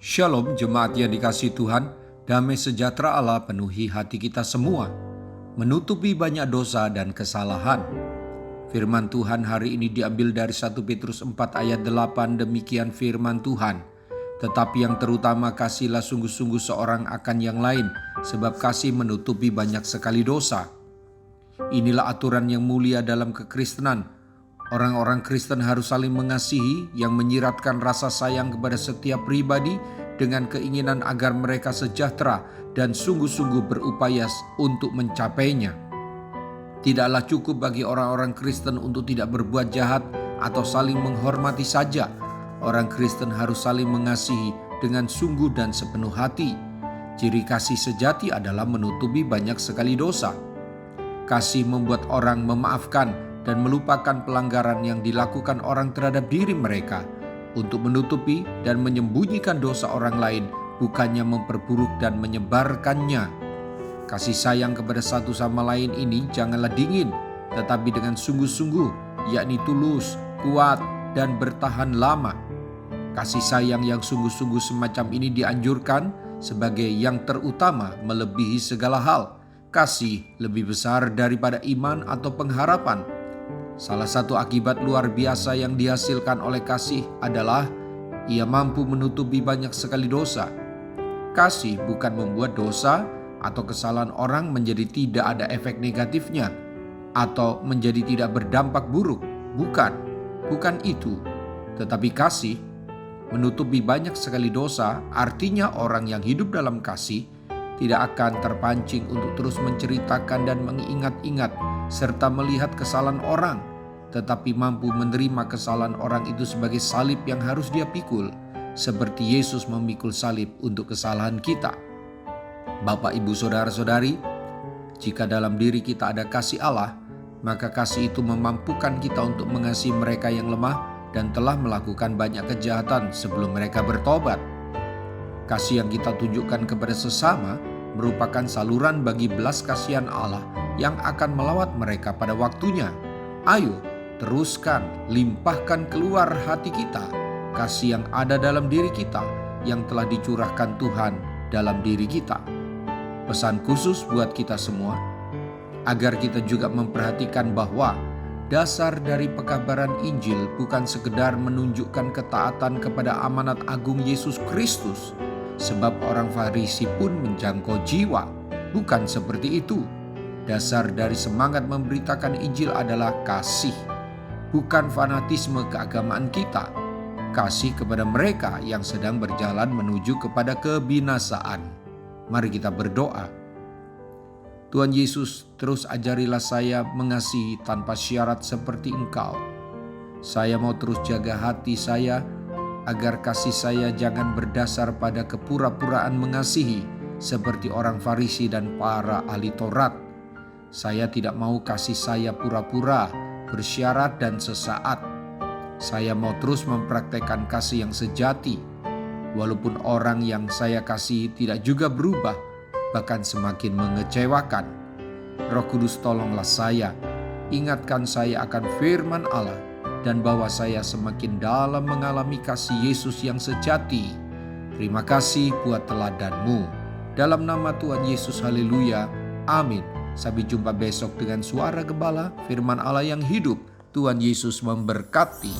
Shalom jemaat yang dikasihi Tuhan, damai sejahtera Allah penuhi hati kita semua, menutupi banyak dosa dan kesalahan. Firman Tuhan hari ini diambil dari 1 Petrus 4 ayat 8, demikian firman Tuhan. Tetapi yang terutama kasihlah sungguh-sungguh seorang akan yang lain, sebab kasih menutupi banyak sekali dosa. Inilah aturan yang mulia dalam kekristenan. Orang-orang Kristen harus saling mengasihi yang menyiratkan rasa sayang kepada setiap pribadi dengan keinginan agar mereka sejahtera dan sungguh-sungguh berupaya untuk mencapainya. Tidaklah cukup bagi orang-orang Kristen untuk tidak berbuat jahat atau saling menghormati saja. Orang Kristen harus saling mengasihi dengan sungguh dan sepenuh hati. Ciri kasih sejati adalah menutupi banyak sekali dosa. Kasih membuat orang memaafkan dan melupakan pelanggaran yang dilakukan orang terhadap diri mereka untuk menutupi dan menyembunyikan dosa orang lain, bukannya memperburuk dan menyebarkannya. Kasih sayang kepada satu sama lain ini janganlah dingin, tetapi dengan sungguh-sungguh, yakni tulus, kuat, dan bertahan lama. Kasih sayang yang sungguh-sungguh semacam ini dianjurkan sebagai yang terutama melebihi segala hal. Kasih lebih besar daripada iman atau pengharapan. Salah satu akibat luar biasa yang dihasilkan oleh kasih adalah ia mampu menutupi banyak sekali dosa. Kasih bukan membuat dosa atau kesalahan orang menjadi tidak ada efek negatifnya atau menjadi tidak berdampak buruk. Bukan itu. Tetapi kasih menutupi banyak sekali dosa, artinya orang yang hidup dalam kasih tidak akan terpancing untuk terus menceritakan dan mengingat-ingat serta melihat kesalahan orang, tetapi mampu menerima kesalahan orang itu sebagai salib yang harus dia pikul, seperti Yesus memikul salib untuk kesalahan kita. Bapak, Ibu, Saudara-saudari, jika dalam diri kita ada kasih Allah, maka kasih itu memampukan kita untuk mengasihi mereka yang lemah dan telah melakukan banyak kejahatan sebelum mereka bertobat. Kasih yang kita tunjukkan kepada sesama merupakan saluran bagi belas kasihan Allah yang akan melawat mereka pada waktunya. Ayo, teruskan, limpahkan keluar hati kita, kasih yang ada dalam diri kita yang telah dicurahkan Tuhan dalam diri kita. Pesan khusus buat kita semua, agar kita juga memperhatikan bahwa dasar dari pekabaran Injil bukan sekedar menunjukkan ketaatan kepada amanat agung Yesus Kristus, sebab orang Farisi pun menjangkau jiwa. Bukan seperti itu. Dasar dari semangat memberitakan Injil adalah kasih, bukan fanatisme keagamaan kita. Kasih kepada mereka yang sedang berjalan menuju kepada kebinasaan. Mari kita berdoa. Tuhan Yesus, terus ajarilah saya mengasihi tanpa syarat seperti Engkau. Saya mau terus jaga hati saya agar kasih saya jangan berdasar pada kepura-puraan mengasihi seperti orang Farisi dan para ahli Taurat. Saya tidak mau kasih saya pura-pura, bersyarat dan sesaat. Saya mau terus mempraktekkan kasih yang sejati, walaupun orang yang saya kasihi tidak juga berubah, bahkan semakin mengecewakan. Roh Kudus, tolonglah saya, ingatkan saya akan firman Allah, dan bahwa saya semakin dalam mengalami kasih Yesus yang sejati. Terima kasih buat teladan-Mu. Dalam nama Tuhan Yesus, haleluya, amin. Sampai jumpa besok dengan suara gembala, firman Allah yang hidup. Tuhan Yesus memberkati.